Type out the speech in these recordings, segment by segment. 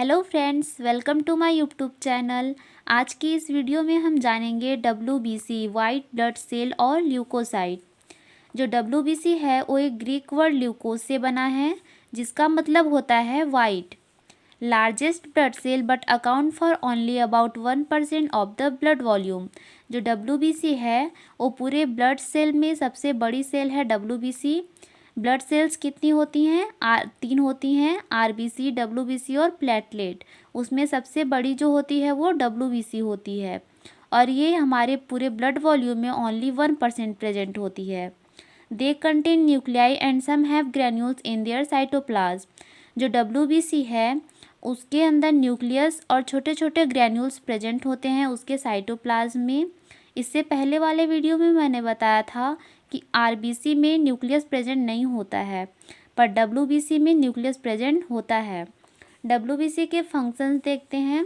Hello friends, welcome to my YouTube channel. आज की इस वीडियो में हम जानेंगे WBC वाइट ब्लड सेल और ल्यूकोसाइट। जो WBC है वो एक ग्रीक वर्ड ल्यूकोस से बना है, जिसका मतलब होता है white. Largest blood cell but account for only about 1% of the blood volume. जो WBC है वो पूरे ब्लड सेल में सबसे बड़ी सेल है WBC। ब्लड सेल्स कितनी होती हैं? 3 होती हैं, RBC, WBC और प्लेटलेट। उसमें सबसे बड़ी जो होती है वो WBC होती है, और ये हमारे पूरे ब्लड वॉल्यूम में ओनली 1% प्रेजेंट होती है। They contain nuclei and some have granules in their cytoplasm. जो WBC है उसके अंदर न्यूक्लियस और छोटे छोटे ग्रेन्यूल्स प्रेजेंट होते हैं उसके साइटोप्लाज्म में। इससे पहले वाले वीडियो में मैंने बताया था कि RBC में न्यूक्लियस प्रेजेंट नहीं होता है, पर WBC में न्यूक्लियस प्रेजेंट होता है। WBC के फंक्शंस देखते हैं।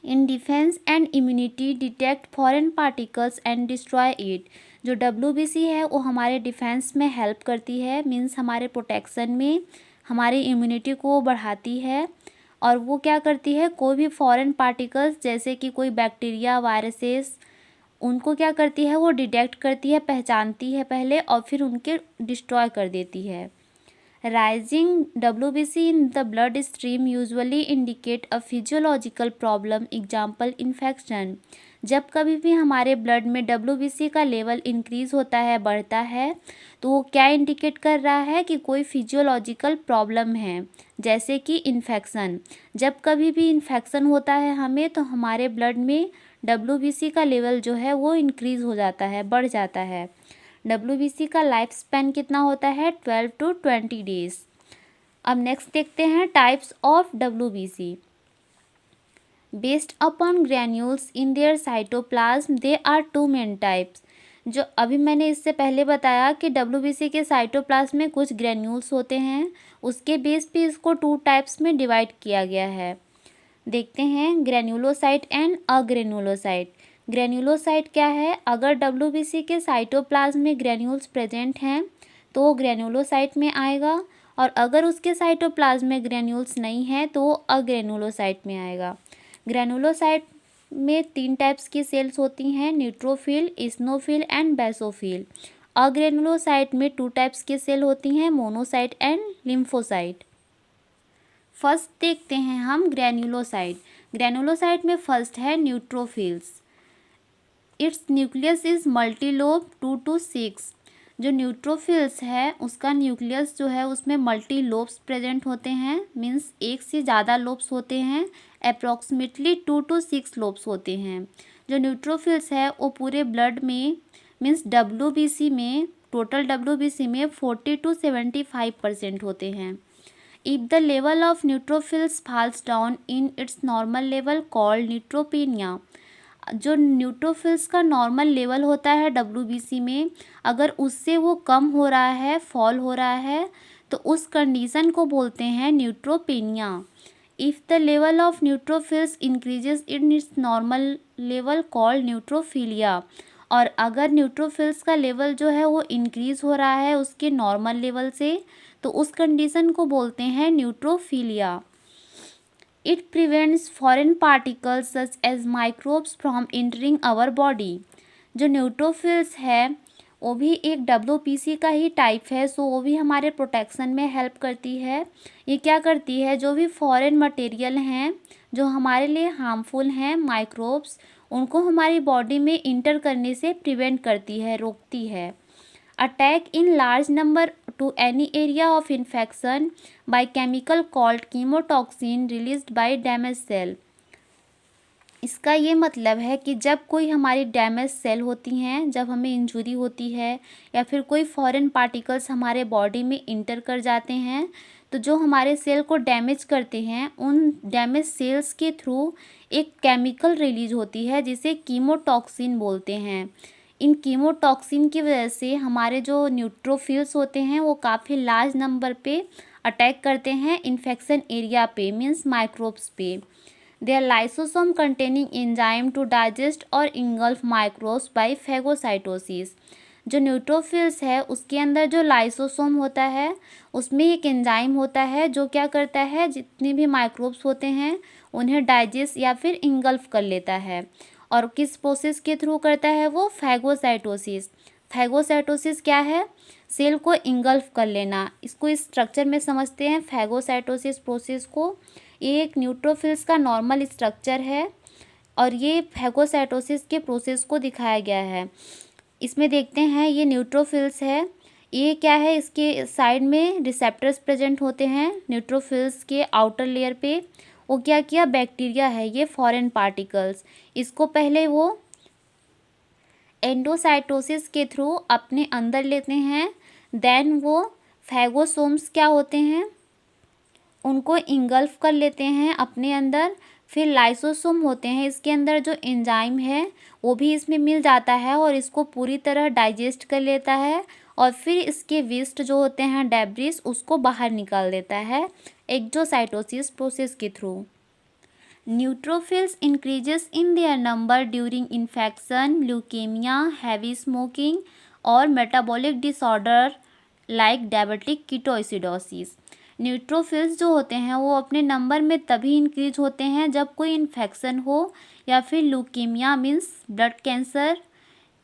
In defence and immunity detect foreign particles and destroy it. जो WBC है वो हमारे डिफेंस में हेल्प करती है, मीन्स हमारे प्रोटेक्शन में हमारी इम्यूनिटी को बढ़ाती है। और वो क्या करती है, कोई भी फॉरेन पार्टिकल्स जैसे कि कोई बैक्टीरिया, वायरसेस, उनको क्या करती है, वो डिटेक्ट करती है, पहचानती है पहले और फिर उनके डिस्ट्रॉय कर देती है। Rising WBC in the blood stream usually indicate a physiological problem, example infection. जब कभी भी हमारे ब्लड में WBC का लेवल इंक्रीज़ होता है, बढ़ता है, तो वो क्या इंडिकेट कर रहा है कि कोई फिजियोलॉजिकल प्रॉब्लम है, जैसे कि इन्फेक्शन। जब कभी भी इन्फेक्शन होता है हमें, तो हमारे ब्लड में WBC का लेवल जो है वो इंक्रीज़ हो जाता है, बढ़ जाता है। WBC का लाइफ स्पैन कितना होता है? 12 to 20 डेज। अब नेक्स्ट देखते हैं types of WBC। Based upon granules in their cytoplasm they are 2 main types. जो अभी मैंने इससे पहले बताया कि WBC के साइटोप्लाज्म में कुछ ग्रैन्यूल्स होते हैं, उसके बेस पे इसको 2 टाइप्स में डिवाइड किया गया है। देखते हैं ग्रैन्युलोसाइट एंड अग्रेनुलोसाइट। ग्रैन्युलोसाइट क्या है? अगर WBC के साइटोप्लाज्म में ग्रैन्यूल्स प्रेजेंट हैं तो वो ग्रैन्युलोसाइट में आएगा, और अगर उसके साइटोप्लाज्म में ग्रैन्यूल्स नहीं हैं तो वो अग्रेनुलोसाइट में आएगा। ग्रैन्युलोसाइट में 3 टाइप्स की सेल्स होती हैं, न्यूट्रोफिल, इस्नोफिल एंड बेसोफिल। अग्रेनुलोसाइट में 2 टाइप्स की सेल होती हैं, मोनोसाइट एंड लिम्फोसाइट। फर्स्ट देखते हैं हम ग्रैन्युलोसाइट। ग्रैन्युलोसाइट में फर्स्ट है neutrophils. It's nucleus is multilobe 2 to 6। जो न्यूट्रोफिल्स है उसका न्यूक्लियस जो है उसमें मल्टी लोब्स प्रेजेंट होते हैं, मीन्स एक से ज़्यादा लोब्स होते हैं, अप्रॉक्सीमेटली 2 to 6 लोब्स होते हैं। जो न्यूट्रोफिल्स है वो पूरे ब्लड में, मीन्स WBC में, टोटल WBC में 40 to 75% होते हैं। If the level of neutrophils falls down in its normal level called neutropenia। जो न्यूट्रोफिल्स का नॉर्मल लेवल होता है WBC में, अगर उससे वो कम हो रहा है, फॉल हो रहा है, तो उस कंडीशन को बोलते हैं neutropenia. If the level of neutrophils increases in its normal level called न्यूट्रोफिलिया। और अगर न्यूट्रोफिल्स का लेवल जो है वो इंक्रीज़ हो रहा है उसके नॉर्मल लेवल से, तो उस कंडीशन को बोलते हैं neutrophilia. It prevents foreign particles such as microbes from entering our body. जो न्यूट्रोफिल्स है वो भी एक WBC का ही टाइप है, सो वो भी हमारे प्रोटेक्शन में हेल्प करती है। ये क्या करती है, जो भी फॉरेन मटेरियल हैं जो हमारे लिए हार्मफुल हैं, माइक्रोब्स, उनको हमारी बॉडी में इंटर करने से प्रिवेंट करती है, रोकती है। Attack in large number to any area of infection by chemical called chemotoxin released by damage cell. इसका ये मतलब है कि जब कोई हमारी डैमेज सेल होती हैं, जब हमें इंजरी होती है या फिर कोई फॉरेन पार्टिकल्स हमारे बॉडी में इंटर कर जाते हैं, तो जो हमारे सेल को डैमेज करते हैं उन डैमेज सेल्स के थ्रू एक केमिकल रिलीज होती है जिसे कीमोटॉक्सिन बोलते हैं। इन कीमोटॉक्सिन की वजह से हमारे जो न्यूट्रोफिल्स होते हैं वो काफ़ी लार्ज नंबर पे अटैक करते हैं इन्फेक्शन एरिया पे, मीन्स माइक्रोब्स पे। They are lysosome containing enzyme to digest और इंगल्फ माइक्रोब्स बाय फेगोसाइटोसिस। जो न्यूट्रोफिल्स है उसके अंदर जो लाइसोसोम होता है उसमें एक एंजाइम होता है जो क्या करता है, जितने भी माइक्रोब्स होते हैं उन्हें डाइजेस्ट या फिर इंगल्फ कर लेता है। और किस प्रोसेस के थ्रू करता है वो, फैगोसाइटोसिस। फैगोसाइटोसिस क्या है, सेल को इंगल्फ कर लेना। इसको इस स्ट्रक्चर में समझते हैं फैगोसाइटोसिस प्रोसेस को। ये एक न्यूट्रोफिल्स का नॉर्मल स्ट्रक्चर है और ये फैगोसाइटोसिस के प्रोसेस को दिखाया गया है। इसमें देखते हैं ये न्यूट्रोफिल्स है, ये क्या है, इसके साइड में रिसेप्टर्स प्रेजेंट होते हैं न्यूट्रोफिल्स के आउटर लेयर पे। वो क्या किया, बैक्टीरिया है ये, फॉरेन पार्टिकल्स, इसको पहले वो एंडोसाइटोसिस के थ्रू अपने अंदर लेते हैं। देन वो फैगोसोम्स क्या होते हैं, उनको इंगल्फ कर लेते हैं अपने अंदर। फिर लाइसोसोम होते हैं, इसके अंदर जो एंजाइम है वो भी इसमें मिल जाता है और इसको पूरी तरह डाइजेस्ट कर लेता है और फिर इसके वेस्ट जो होते हैं डेब्रिस, उसको बाहर निकाल देता है एक्सोसाइटोसिस प्रोसेस के through. Neutrophils increases in their number during infection, leukaemia, heavy smoking और metabolic disorder like diabetic ketoacidosis. Neutrophils जो होते हैं वो अपने नंबर में तभी इंक्रीज होते हैं जब कोई इन्फेक्शन हो या फिर ल्यूकेमिया मीन्स ब्लड कैंसर,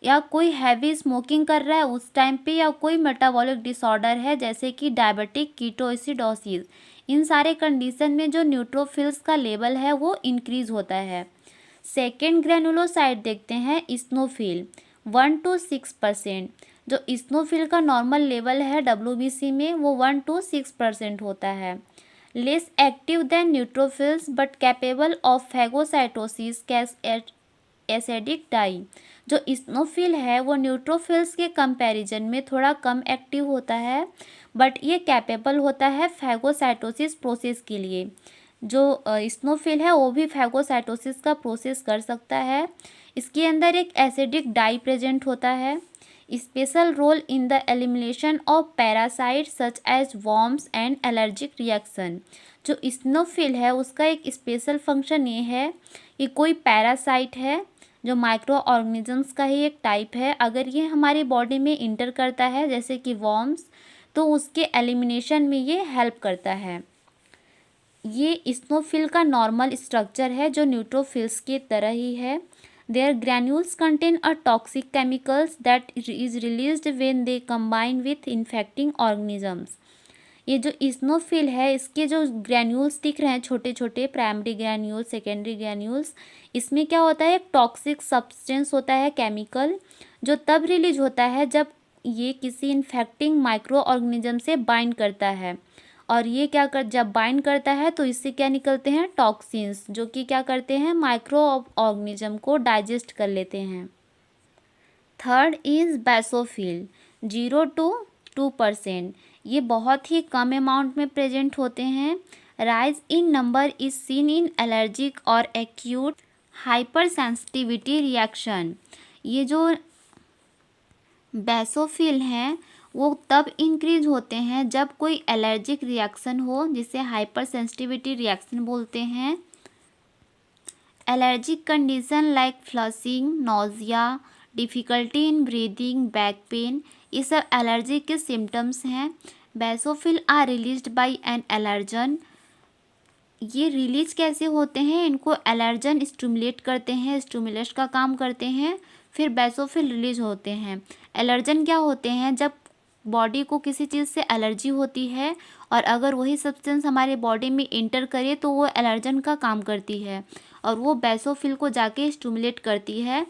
या कोई हैवी स्मोकिंग कर रहा है उस टाइम पे, या कोई मेटाबॉलिक डिसऑर्डर है जैसे कि डायबिटिक कीटोएसिडोसिस। इन सारे कंडीशन में जो न्यूट्रोफिल्स का लेवल है वो इंक्रीज होता है। सेकेंड ग्रेनुलोसाइट देखते हैं इस्नोफिल, 1 to 6%। जो इस्नोफिल का नॉर्मल लेवल है WBC में वो 1 to 6% होता है। Less active than neutrophils but capable of phagocytosis कैस एसिडिक डाई। जो इस्नोफिल है वो न्यूट्रोफिल्स के कंपैरिजन में थोड़ा कम एक्टिव होता है, बट ये कैपेबल होता है फैगोसाइटोसिस प्रोसेस के लिए। जो इस्नोफिल है वो भी फैगोसाइटोसिस का प्रोसेस कर सकता है। इसके अंदर एक एसिडिक डाई प्रेजेंट होता है। Special role in the elimination of parasite such as worms and allergic reaction. जो इस्नोफिल है उसका एक स्पेशल फंक्शन ये है कि कोई पैरासाइट है जो माइक्रो ऑर्गेनिजम्स का ही एक टाइप है, अगर ये हमारी बॉडी में इंटर करता है जैसे कि वॉर्म्स, तो उसके एलिमिनेशन में ये हेल्प करता है। ये इस्नोफिल का नॉर्मल स्ट्रक्चर है जो न्यूट्रोफिल्स की तरह ही है। Their granules contain a toxic chemicals that is released when they combine with infecting organisms। ये जो इस्नोफिल है इसके जो ग्रैन्यूल्स दिख रहे हैं छोटे छोटे, प्राइमरी ग्रैन्यूल्स, सेकेंडरी ग्रैन्यूल्स, इसमें क्या होता है, एक टॉक्सिक सब्सटेंस होता है केमिकल, जो तब रिलीज होता है जब ये किसी इन्फेक्टिंग माइक्रो ऑर्गेनिज्म से बाइंड करता है। और ये क्या कर जब बाइंड करता है तो इससे क्या निकलते हैं, टॉक्सिन्स, जो कि क्या करते हैं, माइक्रो ऑर्गेनिज्म को डाइजेस्ट कर लेते हैं। Third is basophil, 0 to 2%। ये बहुत ही कम अमाउंट में प्रेजेंट होते हैं। Rise in number is seen in allergic और एक्यूट हाइपर सेंसिटिविटी रिएक्शन। ये जो बेसोफिल हैं वो तब इंक्रीज होते हैं जब कोई एलर्जिक रिएक्शन हो, जिसे हाइपर सेंसिटिविटी रिएक्शन बोलते हैं। Allergic condition like flushing, nausea, difficulty in breathing, back pain, ये सब एलर्जी के सिम्टम्स हैं। Basophil are released by an allergen. ये रिलीज कैसे होते हैं, इनको एलर्जन स्टिमुलेट करते हैं, स्टिमुलस का काम करते हैं, फिर बेसोफिल रिलीज होते हैं। एलर्जन क्या होते हैं, जब बॉडी को किसी चीज़ से एलर्जी होती है और अगर वही सब्सटेंस हमारे बॉडी में इंटर करे तो वो एलर्जन का काम करती है और वो बेसोफिल को जाके स्टिमुलेट करती है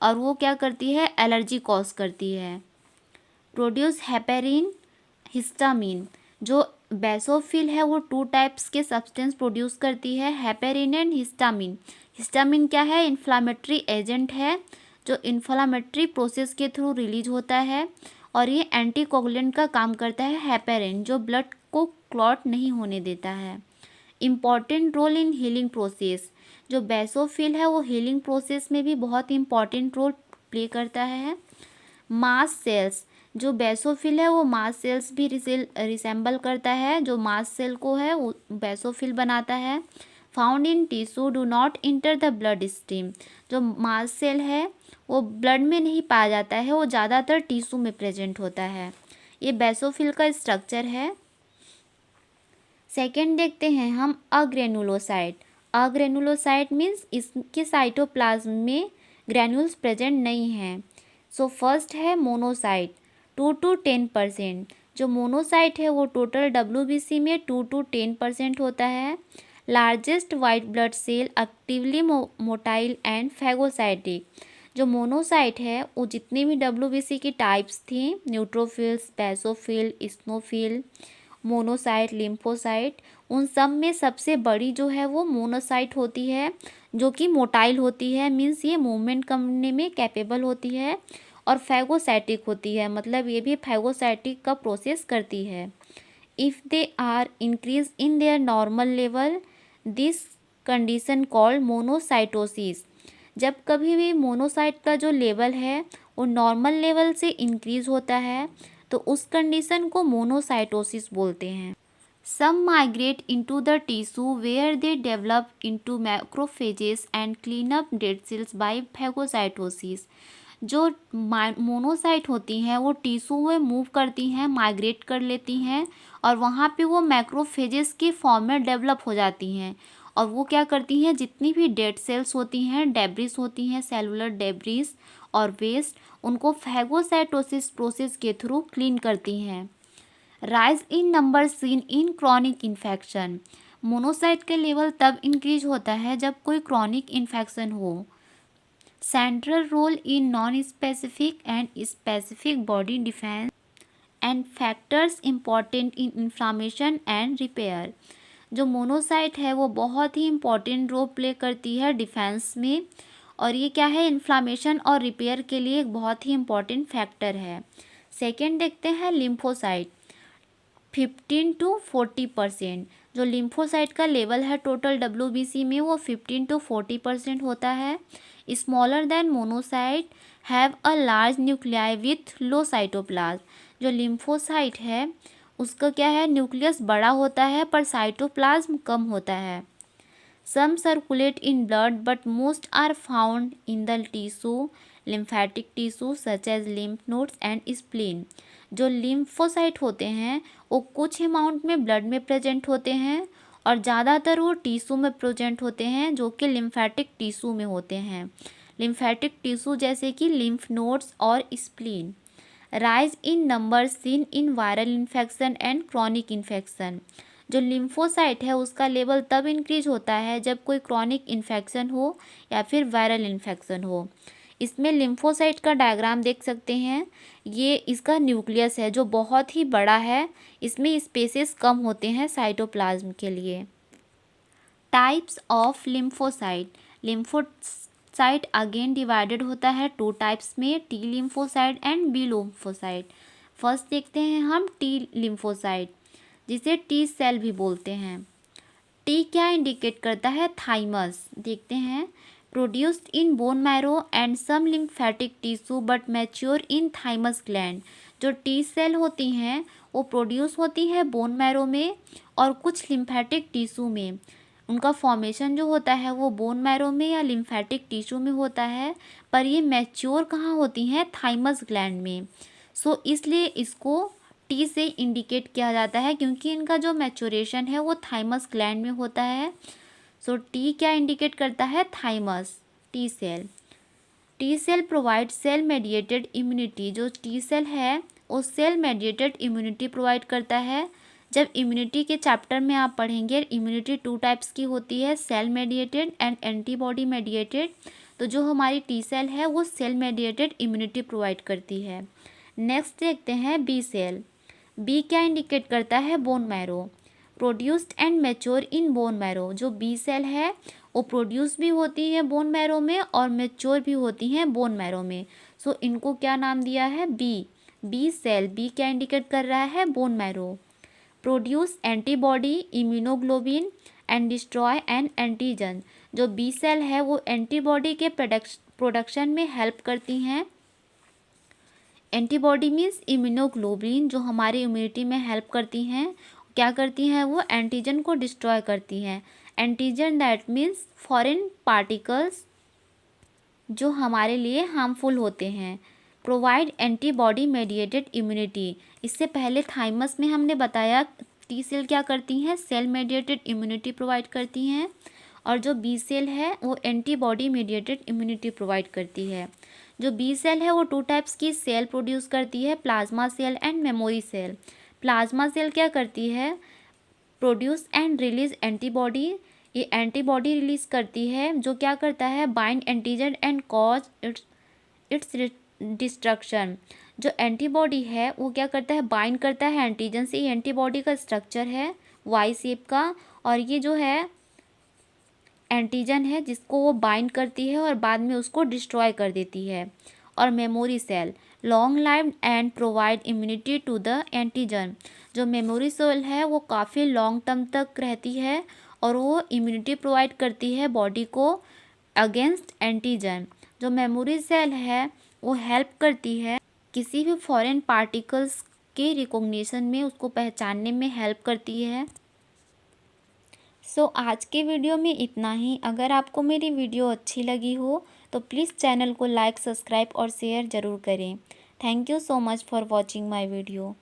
और वो क्या करती है, एलर्जी कॉज करती है। Produce heparin, histamine. जो बेसोफिल है वो 2 टाइप्स के सब्सटेंस प्रोड्यूस करती है, हेपेरिन एंड हिस्टामिन। हिस्टामिन क्या है, इन्फ्लामेटरी एजेंट है जो इन्फ्लामेटरी प्रोसेस के थ्रू रिलीज होता है, और ये एंटीकोगुलेंट का काम करता है हेपेरिन, जो ब्लड को क्लॉट नहीं होने देता है। Important role in healing process. जो बेसोफिल है वो हीलिंग प्रोसेस में भी बहुत इंपॉर्टेंट रोल प्ले करता है। मास सेल्स, जो बेसोफिल है वो मास सेल्स भी रिसेंबल करता है, जो मास सेल को है वो बेसोफिल बनाता है। Found in tissue do not enter the blood stream. जो मास्ट सेल है वो ब्लड में नहीं पाया जाता है, वो ज़्यादातर टिश्यू में प्रेजेंट होता है। ये बेसोफिल का स्ट्रक्चर है। सेकेंड देखते हैं हम अग्रेनुलोसाइट। अग्रेनुलोसाइट मीन्स इसके साइटोप्लाज्म में ग्रैन्यूल्स प्रेजेंट नहीं हैं। सो फर्स्ट है मोनोसाइट 2 to 10%। जो मोनोसाइट है वो टोटल WBC में 2 to 10% होता है। Largest white blood cell actively motile and phagocytic. जो मोनोसाइट है वो जितने भी WBC की टाइप्स थी, neutrophils, basophil, eosinophil, monocyte, lymphocyte, उन सब में सबसे बड़ी जो है वो मोनोसाइट होती है, जो कि मोटाइल होती है, मीन्स ये मूवमेंट करने में कैपेबल होती है, और फैगोसाइटिक होती है, मतलब ये भी फैगोसाइटिक का प्रोसेस करती है। If they are increase in their normal level, this condition called monocytosis. जब कभी भी मोनोसाइट का जो लेवल है वो नॉर्मल लेवल से इंक्रीज होता है तो उस कंडीशन को मोनोसाइटोसिस बोलते हैं। Some migrate into the tissue where they develop into macrophages and clean up dead cells by phagocytosis. जो मोनोसाइट होती हैं वो टिश्यू में मूव करती हैं, माइग्रेट कर लेती हैं, और वहाँ पे वो मैक्रोफेजेस के फॉर्म में डेवलप हो जाती हैं, और वो क्या करती हैं, जितनी भी डेड सेल्स होती हैं, डेब्रिस होती हैं, सेलुलर डेब्रिस और वेस्ट, उनको फैगोसाइटोसिस प्रोसेस के थ्रू क्लीन करती हैं। Rise in number seen in chronic infection. Monocyte के लेवल तब इंक्रीज होता है जब कोई क्रॉनिक इन्फेक्शन हो। Central role in non specific and specific body defense and factors important in inflammation and repair. जो मोनोसाइट है वो बहुत ही इम्पॉर्टेंट रोल प्ले करती है डिफेंस में, और ये क्या है, इन्फ्लामेशन और रिपेयर के लिए एक बहुत ही इम्पॉर्टेंट फैक्टर है। सेकेंड देखते हैं लिम्फोसाइट 15 to 40%। जो लिम्फोसाइट का लेवल है टोटल WBC में वो 15 to 40% होता है। Smaller than monocyte, have a large nuclei with low cytoplasm. जो लिम्फोसाइट है उसका क्या है, न्यूक्लियस बड़ा होता है पर साइटोप्लाज्म कम होता है। Some circulate in blood but most are found in the tissue, lymphatic tissue such as lymph nodes and spleen. जो लिम्फोसाइट होते हैं वो कुछ अमाउंट में ब्लड में प्रेजेंट होते हैं, और ज़्यादातर वो टिश्यू में प्रेजेंट होते हैं, जो कि लिम्फेटिक टिश्यू में होते हैं। लिम्फेटिक टिश्यू जैसे कि लिम्फ नोड्स और spleen. Rise in number seen in viral infection and chronic infection. जो लिम्फोसाइट है उसका लेवल तब इंक्रीज होता है जब कोई क्रॉनिक इन्फेक्शन हो या फिर वायरल इन्फेक्शन हो। इसमें लिम्फोसाइट का डायग्राम देख सकते हैं, ये इसका न्यूक्लियस है जो बहुत ही बड़ा है, इसमें स्पेसेस कम होते हैं साइटोप्लाज्म के लिए। Types of lymphocyte. Lymphocyte again divided होता है 2 टाइप्स में, T lymphocyte and B lymphocyte. First देखते हैं हम टी लिम्फोसाइट, जिसे टी सेल भी बोलते हैं। टी क्या इंडिकेट करता है, थाइमस। देखते हैं, produced in bone marrow and some lymphatic tissue but mature in thymus gland. जो टी सेल होती हैं वो प्रोड्यूस होती है बोन मैरो में और कुछ लिम्फेटिक टिश्यू में। उनका फॉर्मेशन जो होता है वो बोन मैरो में या लिम्फेटिक टिश्यू में होता है, पर ये मैच्योर कहाँ होती हैं, थाइमस ग्लैंड में। सो इसलिए इसको टी से इंडिकेट किया जाता है, क्योंकि इनका जो मैच्योरेशन है वो थाइमस ग्लैंड में होता है। सो टी क्या इंडिकेट करता है, thymus, T cell. T cell provide cell mediated immunity. जो टी सेल है वो सेल मेडिएटेड इम्यूनिटी प्रोवाइड करता है। जब इम्यूनिटी के चैप्टर में आप पढ़ेंगे, इम्यूनिटी 2 टाइप्स की होती है, cell mediated and antibody mediated. तो जो हमारी टी सेल है वो सेल मेडिएटेड इम्यूनिटी प्रोवाइड करती है। नेक्स्ट देखते हैं बी सेल। बी क्या इंडिकेट करता है, bone marrow. Produced and mature in bone marrow. जो बी सेल है वो प्रोड्यूस भी होती है बोन मैरो में और मैच्योर भी होती हैं बोन मैरो में। सो इनको क्या नाम दिया है, बी सेल। बी क्या इंडिकेट कर रहा है, bone marrow. Produce antibody, immunoglobulin and destroy N antigen. जो बी सेल है वो एंटीबॉडी के प्रोडक्शन में हेल्प करती हैं। एंटीबॉडी मीन्स इम्यूनोग्लोबिन, जो हमारी इम्यूनिटी में हेल्प करती हैं। क्या करती हैं वो, एंटीजन को डिस्ट्रॉय करती हैं। Antigen that means foreign particles जो हमारे लिए हार्मफुल होते हैं। प्रोवाइड एंटीबॉडी मेडिएटेड इम्यूनिटी, इससे पहले थाइमस में हमने बताया टी सेल क्या करती हैं, सेल मेडिएटेड इम्यूनिटी प्रोवाइड करती हैं, और जो बी सेल है वो एंटीबॉडी मेडिएटेड इम्यूनिटी प्रोवाइड करती है। जो बी सेल है वो 2 टाइप्स की सेल प्रोड्यूस करती है, plasma cell and memory cell. Plasma cell क्या करती है, प्रोड्यूस एंड रिलीज एंटीबॉडी, ये एंटीबॉडी रिलीज करती है जो क्या करता है, bind antigen and cause its destruction. जो एंटीबॉडी है वो क्या करता है, बाइंड करता है एंटीजन से। ये एंटीबॉडी का स्ट्रक्चर है वाई शेप का, और ये जो है एंटीजन है जिसको वो बाइंड करती है और बाद में उसको डिस्ट्रॉय कर देती है। और memory cell long lived and provide immunity to the antigen. जो मेमोरी सेल है वो काफ़ी लॉन्ग टर्म तक रहती है और वो इम्यूनिटी प्रोवाइड करती है बॉडी को अगेंस्ट एंटीजन। जो मेमोरी सेल है वो हेल्प करती है किसी भी फॉरेन पार्टिकल्स के रिकॉग्निशन में, उसको पहचानने में हेल्प करती है। आज के वीडियो में इतना ही। अगर आपको मेरी वीडियो अच्छी लगी हो तो प्लीज़ चैनल को लाइक, सब्सक्राइब और शेयर ज़रूर करें। Thank you so much for watching my video.